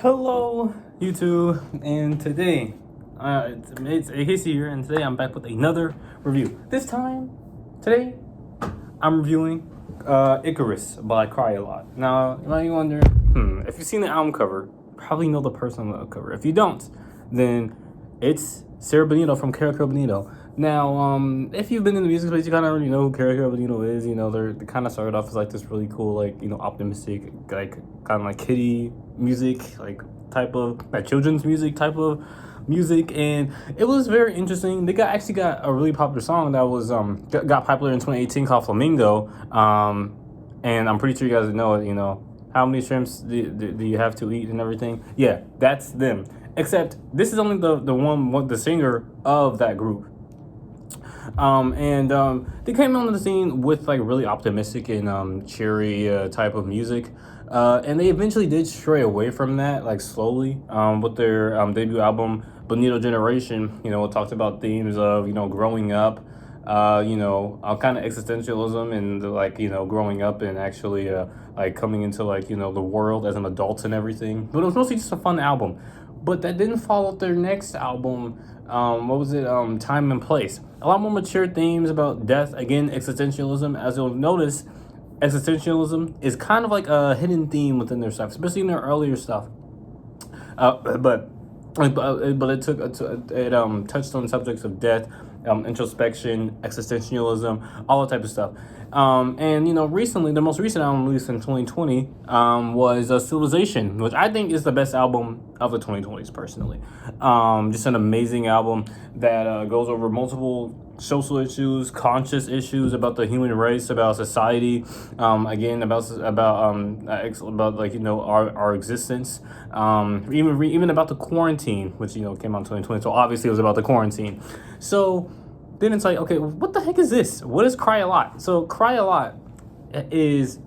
Hello, YouTube, and today, it's Casey here, and today I'm back with another review. Today, I'm reviewing Icarus by Cryalot. Now, you might wonder, if you've seen the album cover, probably know the person on the cover. If you don't, then it's Sarah Benito from Carico Benito. Now, if you've been in the music space, you kind of already know who Carico Benito is. You know, they kind of started off as like this really cool, like, optimistic, like kind of like kiddie music, like type of like children's music type of music, and it was very interesting. They actually got a really popular song that was got popular in 2018 called Flamingo. And I'm pretty sure you guys know it. You know, how many shrimps do you have to eat and everything. Yeah, that's them. Except this is only the singer of that group. They came onto the scene with like really optimistic and cheery type of music. And they eventually did stray away from that, like slowly, with their debut album, Bonito Generation. You know, it talked about themes of, growing up, kind of existentialism and like, growing up and actually like coming into like, the world as an adult and everything. But it was mostly just a fun album. But that didn't follow their next album. What was it? Time and Place. A lot more mature themes about death. Again, existentialism. As you'll notice, existentialism is kind of like a hidden theme within their stuff, especially in their earlier stuff. But it touched on subjects of death, introspection, existentialism, all that type of stuff. Recently, the most recent album released in 2020 was Civilization, which I think is the best album of the 2020s, personally. Just an amazing album that goes over multiple social issues, conscious issues about the human race, about society, again about like our existence, even about the quarantine, which came out in 2020. So obviously it was about the quarantine. So then it's like, okay, what the heck is this? What is Cryalot? So Cryalot is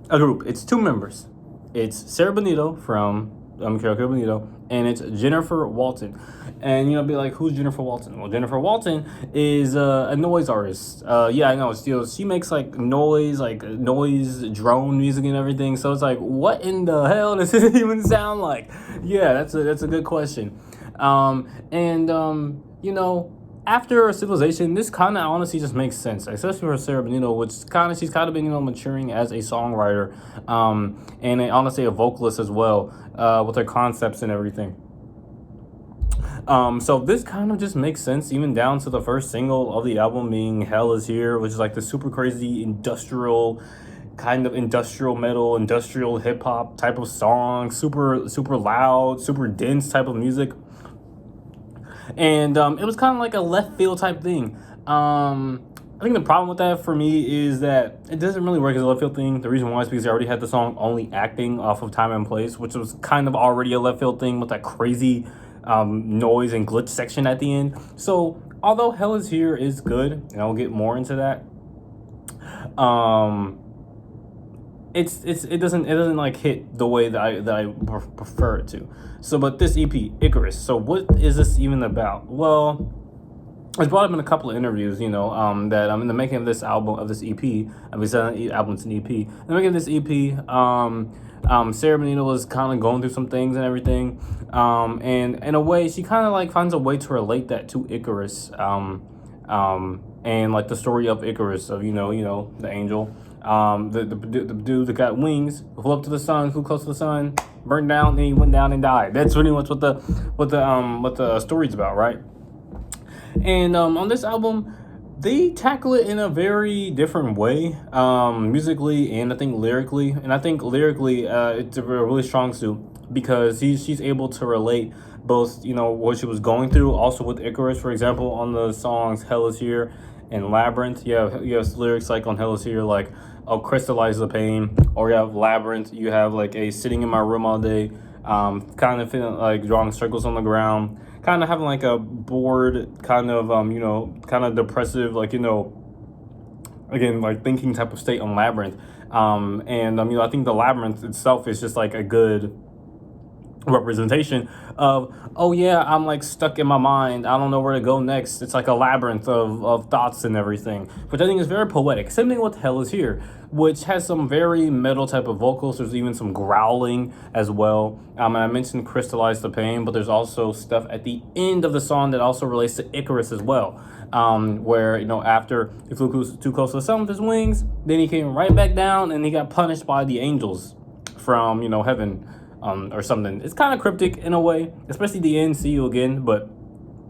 a group. It's two members. It's Sarah Benito from Carico Benito, and it's Jennifer Walton. And be like, who's Jennifer Walton? Well, Jennifer Walton is a noise artist. Yeah, I know. She makes like noise drone music and everything. So it's like, what in the hell does it even sound like? Yeah, that's a good question. After Civilization, this kind of honestly just makes sense, especially for Sarah Benito, which she's kind of been maturing as a songwriter, and honestly a vocalist as well, with her concepts and everything. So this kind of just makes sense, even down to the first single of the album being "Hell Is Here," which is like the super crazy industrial metal, industrial hip hop type of song, super loud, super dense type of music. And it was kind of like a left field type thing. I think the problem with that for me is that it doesn't really work as a left field thing. The reason why is because I already had the song Only Acting off of Time and Place, which was kind of already a left field thing with that crazy noise and glitch section at the end. So although Hell Is Here is good, and I'll get more into that, it doesn't like hit the way that I prefer it to. So, but this EP, Icarus. So, what is this even about? Well, it's brought up in a couple of interviews, that in the making of this album, of this EP, it's an album, it's an EP. In the making of this EP, Sarah Benito was kind of going through some things and everything, and in a way, she kind of like finds a way to relate that to Icarus, and like the story of Icarus, of the angel. The dude that got wings, flew up to the sun, flew close to the sun, burned down, and he went down and died. That's pretty much what the story's about, right? And on this album, they tackle it in a very different way, musically and I think lyrically. And I think lyrically, it's a really strong suit because she's able to relate both, what she was going through, also with Icarus, for example, on the songs "Hell Is Here" and "Labyrinth." You have lyrics like on "Hell Is Here" like, "I'll crystallize the pain," or you have "Labyrinth," you have like a "sitting in my room all day," kind of feeling like drawing circles on the ground, kind of having like a bored, kind of kind of depressive, like again like thinking type of state on "Labyrinth." I think the "Labyrinth" itself is just like a good representation of, oh yeah, I'm like stuck in my mind, I don't know where to go next, it's like a labyrinth of thoughts and everything, which I think is very poetic. Same thing with Hell Is Here, which has some very metal type of vocals. There's even some growling as well. And I mentioned Crystallize the Pain, but there's also stuff at the end of the song that also relates to Icarus as well, where, you know, after he flew too close to the sun with his wings, then he came right back down and he got punished by the angels from, you know, heaven, or something. It's kind of cryptic in a way, especially the end, see you again. But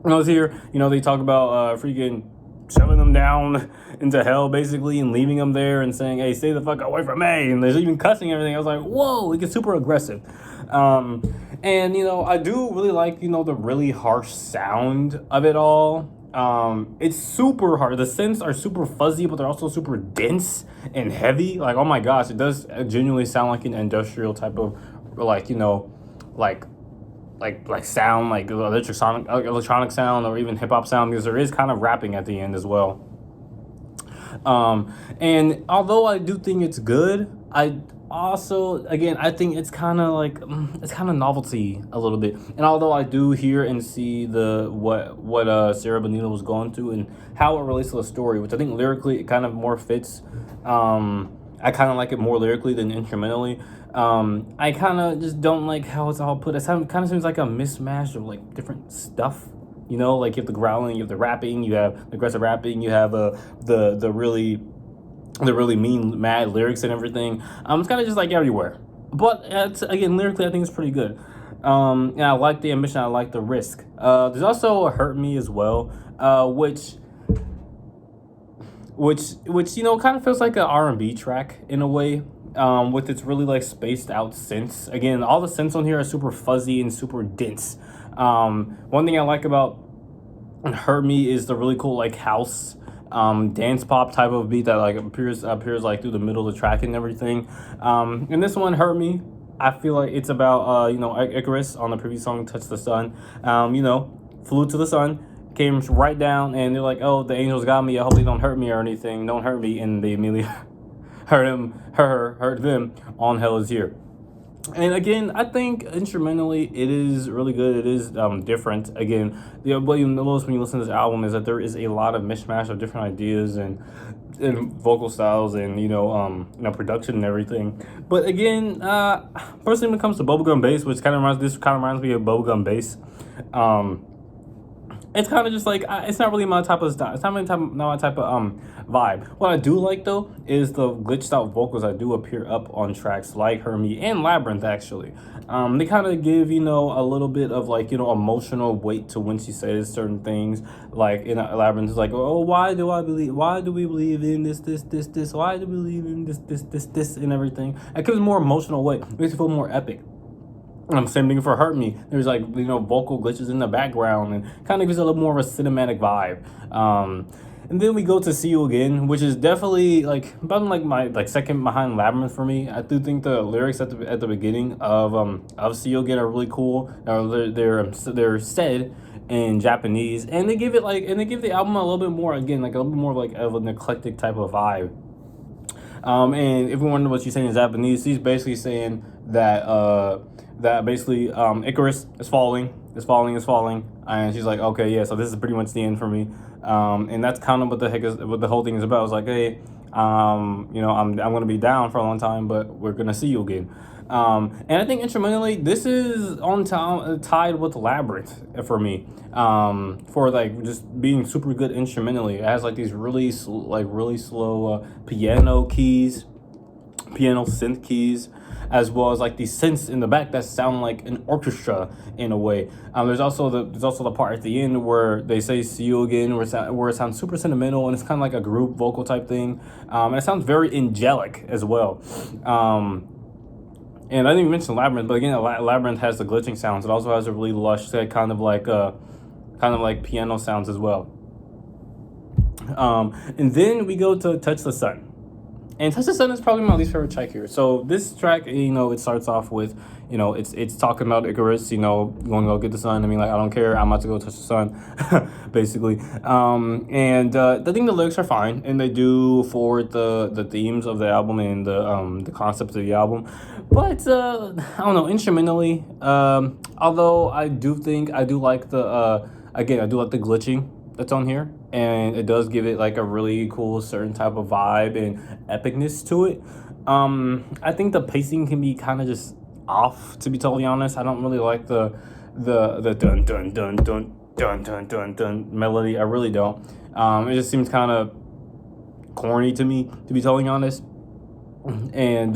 when I was here, you know, they talk about freaking shoving them down into hell basically and leaving them there and saying, hey, stay the fuck away from me. And there's even cussing and everything. I was like, whoa, it gets super aggressive. And, you know, I do really like, you know, the really harsh sound of it all. It's super hard. The synths are super fuzzy, but they're also super dense and heavy. Like, oh my gosh, it does genuinely sound like an industrial type of, like, you know, like sound, like electronic sound, or even hip hop sound, because there is kind of rapping at the end as well. And although I do think it's good, I also, again, I think it's kind of like, it's kind of novelty a little bit. And although I do hear and see what Sarah Bonita was going through and how it relates to the story, which I think lyrically it kind of more fits. I kind of like it more lyrically than instrumentally. I kind of just don't like how it's all put. It kind of seems like a mismatch of like different stuff. You know, like you have the growling, you have the rapping, you have the aggressive rapping, you have the really mean, mad lyrics and everything. It's kind of just like everywhere. But again, lyrically, I think it's pretty good. And I like the ambition, I like the risk. There's also Hurt Me as well, which you know, kind of feels like an R&B track in a way, with its really like spaced out synths. Again, all the synths on here are super fuzzy and super dense. One thing I like about Hurt Me is the really cool like house, dance pop type of beat that like appears like through the middle of the track and everything. And this one, Hurt Me, I feel like it's about you know, Icarus on the previous song, Touch the Sun. You know, flew to the sun, came right down, and they're like, oh, the angels got me, I hope they don't hurt me or anything, don't hurt me, and they immediately hurt them on Hell Is Here. And again, I think instrumentally it is really good. It is different. Again, what you notice when you listen to this album is that there is a lot of mishmash of different ideas and vocal styles and, you know, production and everything. But again, personally, when it comes to bubblegum bass, which kind of reminds me of bubblegum bass, it's kind of just like, it's not really my type of style. It's not my type of vibe. What I do like though is the glitched out vocals that do appear up on tracks like Hermie and Labyrinth. Actually, they kind of give, you know, a little bit of like, you know, emotional weight to when she says certain things. Like in Labyrinth, it's like, oh, why do we believe in this? Why do we believe in this and everything? It gives more emotional weight. It makes it feel more epic. Same thing for Hurt Me. There's like, you know, vocal glitches in the background and kind of gives it a little more of a cinematic vibe. And then we go to See You Again, which is definitely like about like my like second behind Labyrinth for me. I do think the lyrics at the beginning of See You Again are really cool. They're said in Japanese, and they give the album a little bit more, again, like a little bit more like of an eclectic type of vibe. And if you wonder what she's saying in Japanese, she's basically saying that basically Icarus is falling, and she's like, okay, yeah, so this is pretty much the end for me. And that's kind of what the whole thing is about. It's like, hey, you know, I'm gonna be down for a long time, but we're gonna see you again. And I think instrumentally, this is on tied with Labyrinth for me. For like just being super good instrumentally. It has like these really slow piano synth keys, as well as like these synths in the back that sound like an orchestra in a way. There's also the part at the end where they say "See You Again," where it sounds super sentimental, and it's kind of like a group vocal type thing, and it sounds very angelic as well. And I didn't even mention Labyrinth, but again, Labyrinth has the glitching sounds. It also has a really lush, kind of like piano sounds as well. And then we go to Touch the Sun. And Touch the Sun is probably my least favorite track here. So this track, you know, it starts off with, you know, it's talking about Icarus, you know, going to go get the sun. I mean, like, I don't care. I'm about to go touch the sun, basically. And I think the lyrics are fine, and they do forward the themes of the album and the concepts of the album. But I don't know, instrumentally, although I do like again, I do like the glitching that's on here, and it does give it like a really cool certain type of vibe and epicness to it. I think the pacing can be kind of just off, to be totally honest. I don't really like the dun dun dun dun dun dun dun dun melody. I really don't. It just seems kind of corny to me, to be totally honest. And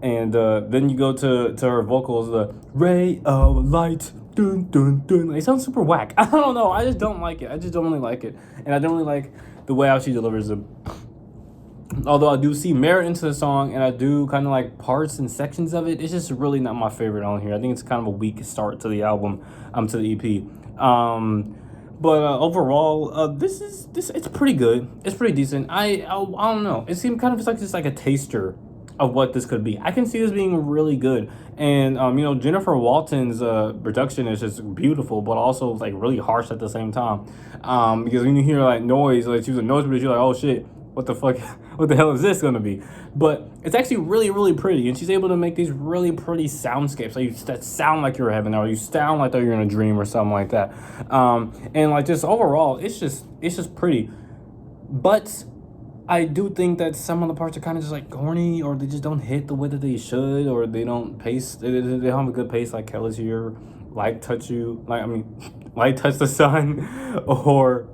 then you go to her vocals, the ray of light. Dun, dun, dun. It sounds super whack. I don't know. I just don't like it. I just don't really like it. And I don't really like the way how she delivers them. Although I do see merit into the song, and I do kind of like parts and sections of it. It's just really not my favorite on here. I think it's kind of a weak start to the album, to the EP. But overall, this it's pretty good. It's pretty decent. I don't know. It seemed kind of like just like a taster of what this could be. I can see this being really good. And you know, Jennifer Walton's production is just beautiful, but also like really harsh at the same time. Because when you hear like noise, like she was a noise producer, you're like, oh shit, what the fuck, what the hell is this gonna be? But it's actually really, really pretty, and she's able to make these really pretty soundscapes that sound like you're heaven, or you sound like you're in a dream or something like that. And like just overall, it's just pretty. But I do think that some of the parts are kind of just like corny, or they just don't hit the way that they should, or they don't pace. They don't have a good pace, like Kelly's here, like touch you, like touch the sun, or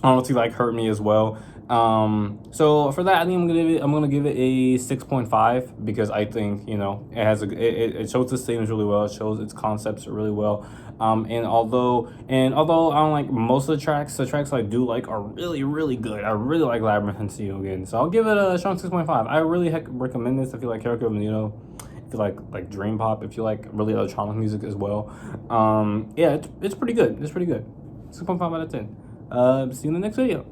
honestly like hurt me as well. So for that, I think I'm gonna give it a 6.5, because I think, you know, it has it shows its themes really well, it shows its concepts really well. And although I don't like most of the tracks I do like are really, really good. I really like Labyrinth and See You Again. So I'll give it a strong 6.5. I really recommend this if you like Erica Menino, if you like dream pop, if you like really electronic music as well. Yeah, it's pretty good. It's pretty good. 6.5 out of 10. See you in the next video.